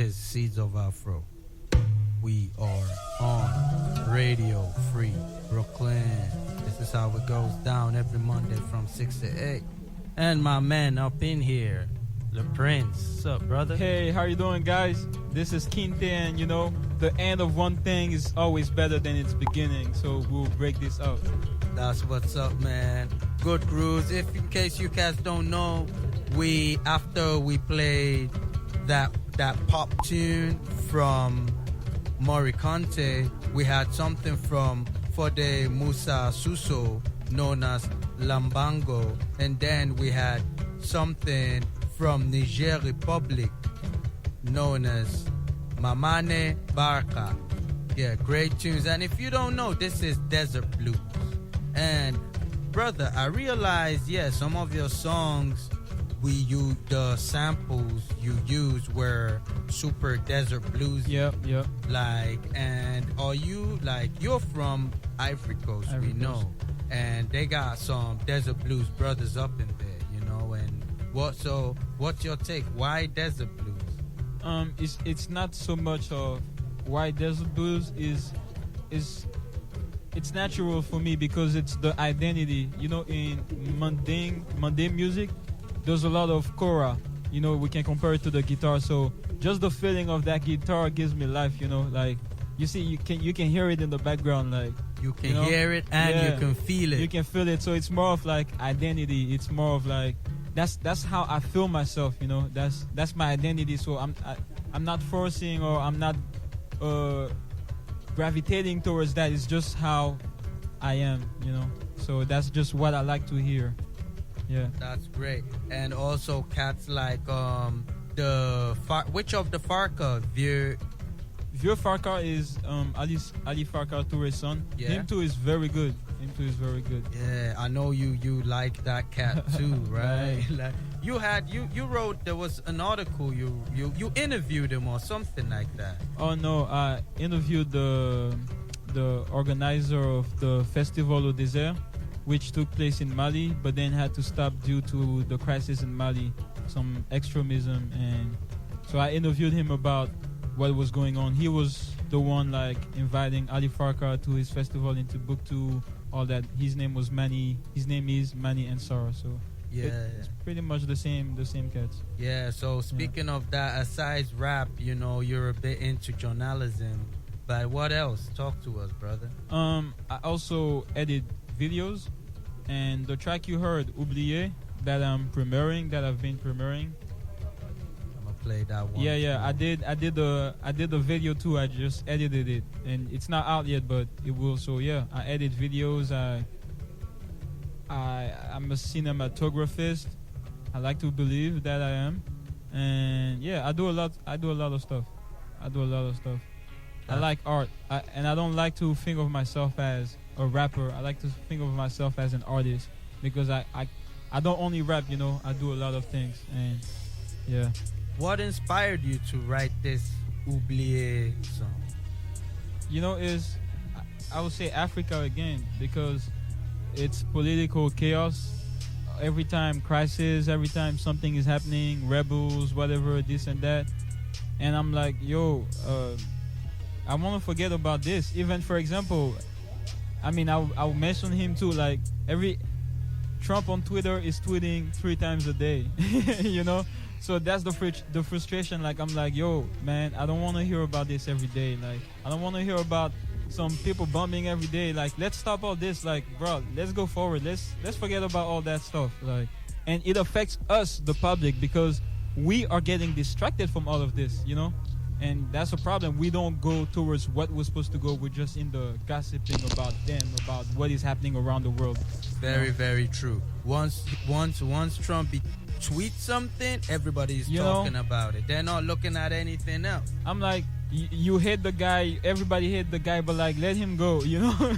Seeds of Afro. We are on Radio Free Brooklyn. This is how it goes down every Monday from 6 to 8. And my man up in here, the Prince. What's up, brother? Hey, how you doing, guys? This is Kinte, and the end of one thing is always better than its beginning, so we'll break this up. That's what's up, man. Good grooves. If in case you guys don't know, after we played that pop tune from Moriconte, we had something from Fode Musa Suso known as Lambango, and then we had something from Niger Republic known as Mamane Barka. Yeah, great tunes. And if you don't know, this is Desert Blues. And brother, I realized, some of your songs, the samples you used were super desert blues. Yep. You're from Ivory Coast, we know, and they got some desert blues brothers up in there, and what's your take? Why desert blues? It's not so much of why desert blues is it's natural for me because it's the identity. In mundane music, there's a lot of kora. We can compare it to the guitar. So just the feeling of that guitar gives me life. Like you see, you can hear it in the background. Like you can hear it and you can feel it. You can feel it. So it's more of like identity. It's more of like that's how I feel myself, you know. That's my identity. So I'm not forcing, or I'm not gravitating towards that. It's just how I am, you know. So that's just what I like to hear. Yeah. That's great. And also cats like which of the Farka? Vieux Farka is Ali Farka Touré's son. Yeah. Him too is very good. Him too is very good. Yeah, I know you like that cat too, right? Like you wrote, there was an article, you interviewed him or something like that. Oh no, I interviewed the organizer of the Festival au Désert, which took place in Mali, but then had to stop due to the crisis in Mali, some extremism, and so I interviewed him about what was going on. He was the one like inviting Ali Farka to his festival in Timbuktu, all that. His name is Mani Ansar. So yeah, it's pretty much the same cats. Yeah. So speaking of that, aside rap, you know, you're a bit into journalism, but what else? Talk to us, brother. I also edit videos, and the track you heard, Oublié, that I've been premiering. Play that one. Yeah. I did the video too. I just edited it, and it's not out yet, but it will. So yeah, I edit videos. I'm a cinematographist. I like to believe that I am, and yeah, I do a lot of stuff. I like art, and I don't like to think of myself as a rapper. I like to think of myself as an artist, because I don't only rap, you know. I do a lot of things, and yeah. What inspired you to write this Oublié song? You know, I would say Africa again, because it's political chaos. Every time crisis, every time something is happening, rebels, whatever, this and that. And I'm like, yo, I want to forget about this. Even, for example, I mean, I'll mention him too. Like, Trump on Twitter is tweeting 3 times a day, you know? So that's the frustration. Like, I'm like, yo, man, I don't want to hear about this every day. Like, I don't want to hear about some people bombing every day. Like, let's stop all this. Like, bro, let's go forward. Let's forget about all that stuff. Like, and it affects us, the public, because we are getting distracted from all of this, you know? And that's a problem. We don't go towards what we're supposed to go. We're just in the gossiping about them, about what is happening around the world. Very, very true. Once Trump tweets something, everybody's talking about it. They're not looking at anything else. I'm like, you hate the guy, everybody hate the guy, but like, let him go, you know?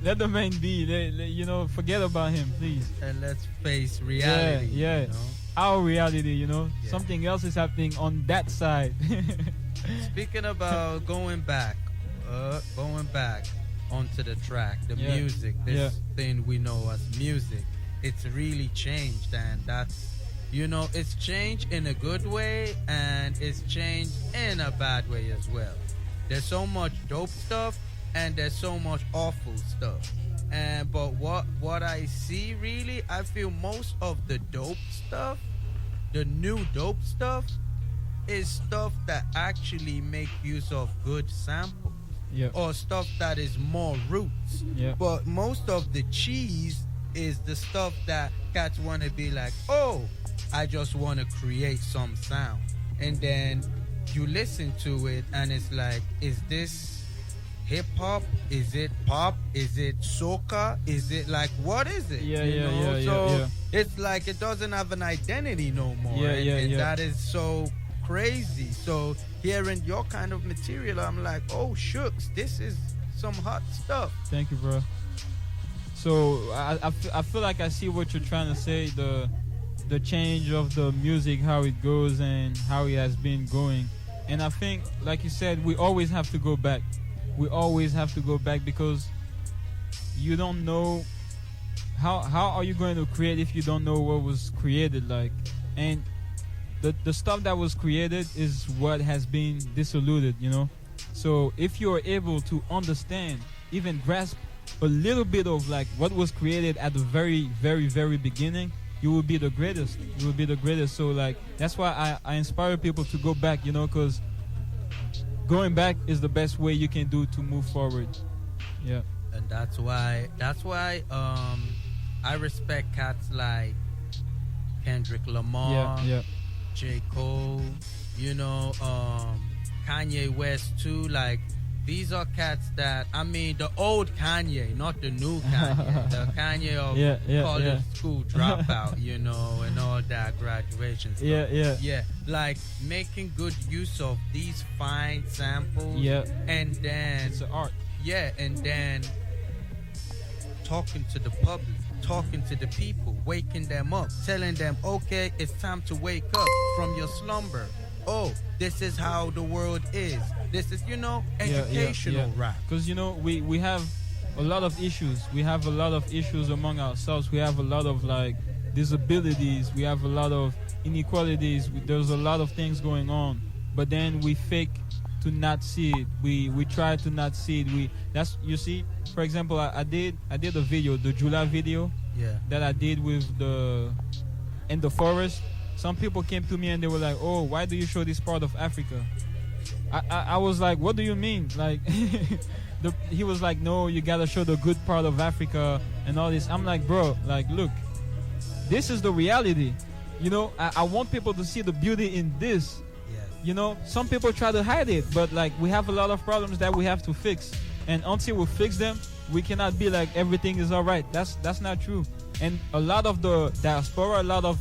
Let the man be. You know, forget about him, please. And let's face reality. Yeah. You know? Our reality, you know? Yeah. Something else is happening on that side. Speaking about going back onto the track, the music, this thing we know as music, it's really changed, and that's, you know, it's changed in a good way, and it's changed in a bad way as well. There's so much dope stuff, and there's so much awful stuff. But what I see, really, I feel most of the dope stuff, the new dope stuff, is stuff that actually make use of good samples. Or stuff that is more roots. But most of the cheese is the stuff that cats want to be like, oh, I just want to create some sound. And then you listen to it and it's like, is this hip hop? Is it pop? Is it soca? Is it like, what is it? So it's like it doesn't have an identity no more. And that is so crazy. So hearing your kind of material, I'm like, oh shucks, this is some hot stuff. Thank you, bro. So I feel like I see what you're trying to say, the change of the music, how it goes and how it has been going. And I think, like you said, we always have to go back. We always have to go back, because you don't know how are you going to create if you don't know what was created, like. And the stuff that was created is what has been diluted, you know. So if you are able to understand, even grasp a little bit of like what was created at the very, very, very beginning, you will be the greatest. You will be the greatest. So like, that's why I inspire people to go back, you know, because going back is the best way you can do to move forward. Yeah. And that's wwhy I respect cats like Kendrick Lamar, Yeah. J. Cole, you know, Kanye West too. Like, these are cats that, I mean, the old Kanye, not the new Kanye. The Kanye of college school dropout, you know, and all that graduation stuff. Yeah. Like, making good use of these fine samples. Yeah. And then, It's an art. yeah, and then talking to the public, talking to the people, waking them up, telling them, okay, it's time to wake up from your slumber. Oh, this is how the world is. This is, you know, educational rap. Because, you know, we have a lot of issues. We have a lot of issues among ourselves. We have a lot of, like, disabilities. We have a lot of inequalities. There's a lot of things going on. But then we fake to not see it. We try to not see it. That's, you see, for example, I did a video, the July video, that I did with in the forest. Some people came to me and they were like, "Oh, why do you show this part of Africa?" I was like, "What do you mean?" Like, he was like, "No, you gotta show the good part of Africa and all this." I'm like, "Bro, like, look, this is the reality. You know, I want people to see the beauty in this. You know, some people try to hide it, but like, we have a lot of problems that we have to fix, and until we fix them, we cannot be like everything is all right. That's not true. And a lot of the diaspora, a lot of